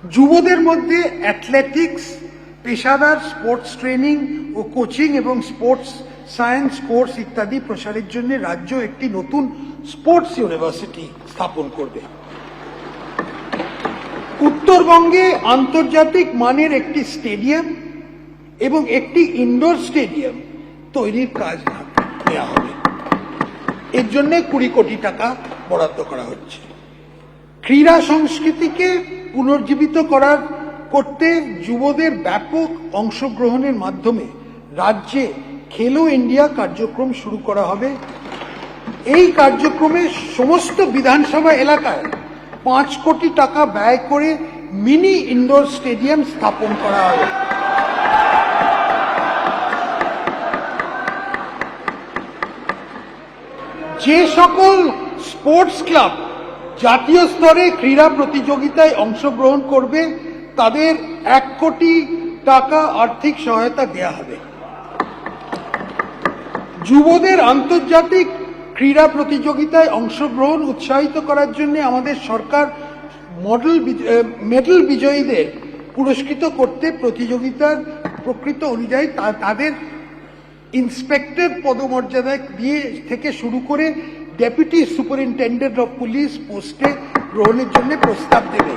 যুবদের মধ্যে অ্যাথলেটিক্স, পেশাদার স্পোর্টস ট্রেনিং ও কোচিং এবং স্পোর্টস সায়েন্স কোর্স ইত্যাদি প্রসারের জন্য রাজ্য একটি নতুন স্পোর্টস ইউনিভার্সিটি স্থাপন করবে। উত্তরবঙ্গে আন্তর্জাতিক মানের একটি স্টেডিয়াম এবং একটি ইনডোর স্টেডিয়াম তৈরির কাজ নেওয়া হবে। এর জন্য 20 কোটি টাকা বরাদ্দ করা হচ্ছে। ক্রীড়া সংস্কৃতিকে পুনর্জীবিত করতে যুবদের ব্যাপক অংশগ্রহণের মাধ্যমে রাজ্যে খেলো ইন্ডিয়া কার্যক্রম শুরু করা হবে। এই কার্যক্রমে সমস্ত বিধানসভা এলাকায় 5 কোটি টাকা ব্যয় করে মিনি ইনডোর স্টেডিয়াম স্থাপন করা হবে। যে সকল স্পোর্টস ক্লাব জাতীয় স্তরে ক্রীড়া প্রতিযোগিতায় অংশগ্রহণ করবে তাদের 1 কোটি টাকা আর্থিক সহায়তা দেওয়া হবে। যুবদের আন্তর্জাতিক ক্রীড়া প্রতিযোগিতায় অংশগ্রহণ উৎসাহিত করার জন্য আমাদের সরকার মেডেল বিজয়ীদের পুরস্কৃত করতে প্রতিযোগিতার প্রকৃত অনুযায়ী তাদের ইন্সপেক্টর পদমর্যাদা দিয়ে থেকে শুরু করে ডেপুটি সুপারিনটেন্ডেন্ট অফ পুলিশ পোস্টে গ্রহণের জন্য প্রস্তাব দেবে।